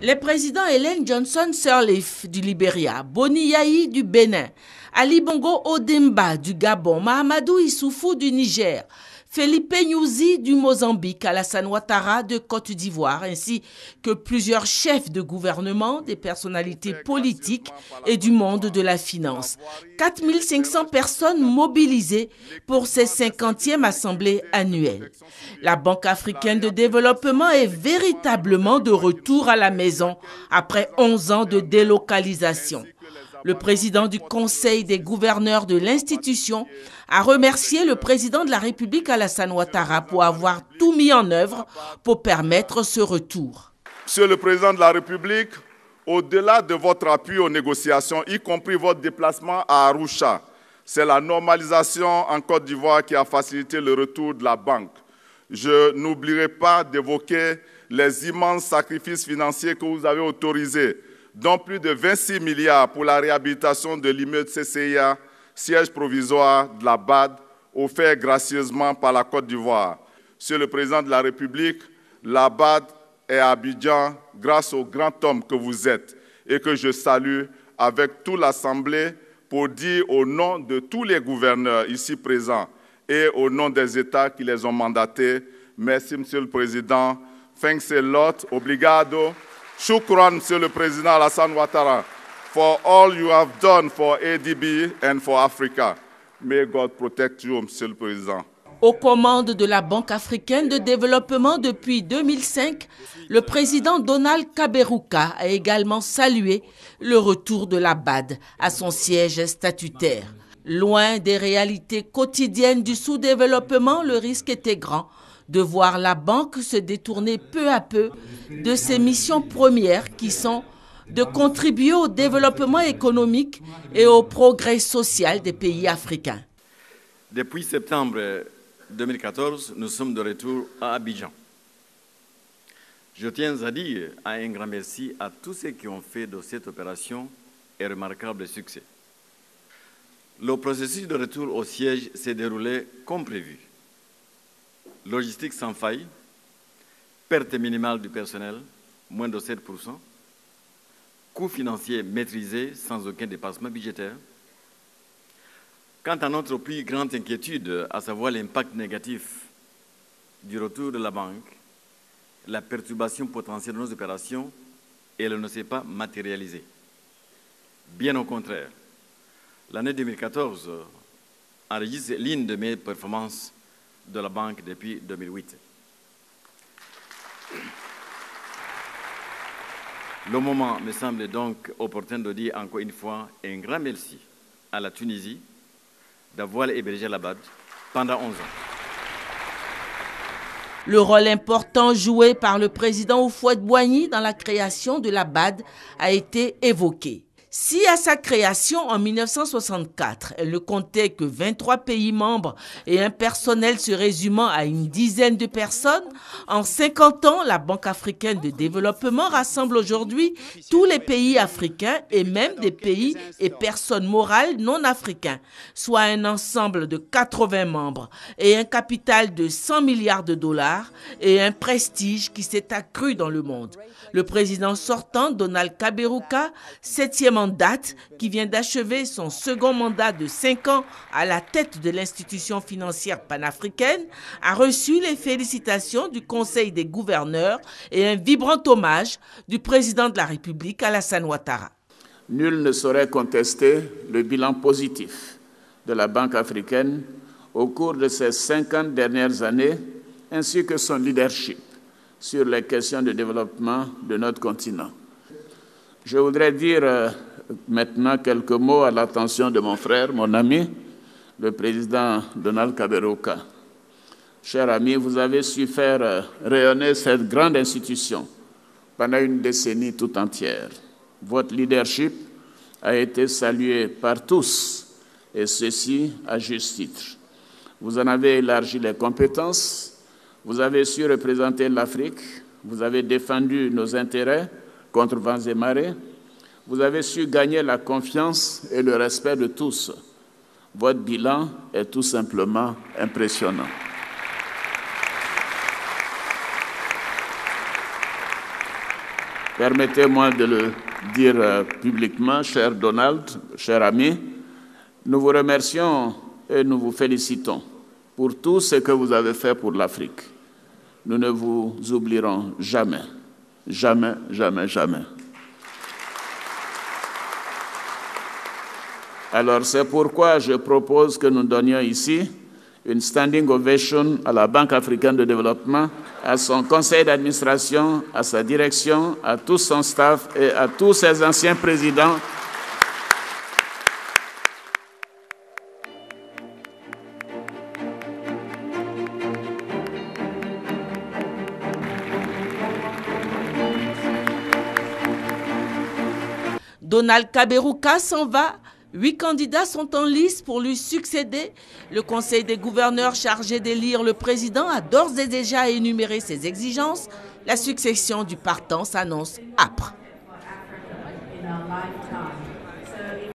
Les présidents Ellen Johnson Sirleaf du Libéria, Boni Yayi du Bénin, Ali Bongo Ondimba du Gabon, Mahamadou Issoufou du Niger, Felipe Nyusi du Mozambique, Alassane Ouattara de Côte d'Ivoire, ainsi que plusieurs chefs de gouvernement, des personnalités politiques et du monde de la finance. 4500 personnes mobilisées pour ces 50e assemblées annuelles. La Banque africaine de développement est véritablement de retour à la maison après 11 ans de délocalisation. Le président du Conseil des gouverneurs de l'institution a remercié le président de la République Alassane Ouattara pour avoir tout mis en œuvre pour permettre ce retour. Monsieur le président de la République, au-delà de votre appui aux négociations, y compris votre déplacement à Arusha, c'est la normalisation en Côte d'Ivoire qui a facilité le retour de la banque. Je n'oublierai pas d'évoquer les immenses sacrifices financiers que vous avez autorisés, dont plus de 26 milliards pour la réhabilitation de l'immeuble CCIA, siège provisoire de la BAD, offert gracieusement par la Côte d'Ivoire. Monsieur le Président de la République, la BAD est à Abidjan grâce au grand homme que vous êtes et que je salue avec toute l'Assemblée pour dire au nom de tous les gouverneurs ici présents et au nom des États qui les ont mandatés, merci Monsieur le Président, thanks a lot, obrigado. Shukran, Monsieur le Président Alassane Ouattara, for all you have done for ADB and for Africa. May God protect you, Monsieur le Président. Aux commandes de la Banque africaine de développement depuis 2005, le président Donald Kaberuka a également salué le retour de la BAD à son siège statutaire. Loin des réalités quotidiennes du sous-développement, le risque était grand de voir la banque se détourner peu à peu de ses missions premières qui sont de contribuer au développement économique et au progrès social des pays africains. Depuis septembre 2014, nous sommes de retour à Abidjan. Je tiens à dire un grand merci à tous ceux qui ont fait de cette opération un remarquable succès. Le processus de retour au siège s'est déroulé comme prévu. Logistique sans faille, perte minimale du personnel, moins de 7%, coûts financiers maîtrisés sans aucun dépassement budgétaire. Quant à notre plus grande inquiétude, à savoir l'impact négatif du retour de la banque, la perturbation potentielle de nos opérations, elle ne s'est pas matérialisée. Bien au contraire, l'année 2014 enregistre l'une de mes performances de la banque depuis 2008. Le moment me semble donc opportun de dire encore une fois un grand merci à la Tunisie d'avoir hébergé la BAD pendant 11 ans. Le rôle important joué par le président Houphouët-Boigny dans la création de la BAD a été évoqué. Si à sa création en 1964, elle ne comptait que 23 pays membres et un personnel se résumant à une dizaine de personnes, en 50 ans, la Banque africaine de développement rassemble aujourd'hui tous les pays africains et même des pays et personnes morales non africains, soit un ensemble de 80 membres et un capital de 100 milliards de dollars et un prestige qui s'est accru dans le monde. Le président sortant, Donald Kaberuka, 7e en date, qui vient d'achever son second mandat de 5 ans à la tête de l'institution financière panafricaine, a reçu les félicitations du Conseil des gouverneurs et un vibrant hommage du président de la République, Alassane Ouattara. Nul ne saurait contester le bilan positif de la Banque africaine au cours de ces 50 dernières années, ainsi que son leadership sur les questions de développement de notre continent. Je voudrais dire maintenant quelques mots à l'attention de mon frère, mon ami, le président Donald Kaberuka. Cher ami, vous avez su faire rayonner cette grande institution pendant une décennie tout entière. Votre leadership a été salué par tous, et ceci à juste titre. Vous en avez élargi les compétences, vous avez su représenter l'Afrique, vous avez défendu nos intérêts contre vents et marées, vous avez su gagner la confiance et le respect de tous. Votre bilan est tout simplement impressionnant. Permettez-moi de le dire publiquement, cher Donald, cher ami, nous vous remercions et nous vous félicitons pour tout ce que vous avez fait pour l'Afrique. Nous ne vous oublierons jamais, jamais, jamais, jamais. Alors c'est pourquoi je propose que nous donnions ici une standing ovation à la Banque africaine de développement, à son conseil d'administration, à sa direction, à tout son staff et à tous ses anciens présidents. Donald Kaberuka s'en va. 8 candidats sont en lice pour lui succéder. Le Conseil des gouverneurs chargé d'élire le président a d'ores et déjà énuméré ses exigences. La succession du partant s'annonce âpre.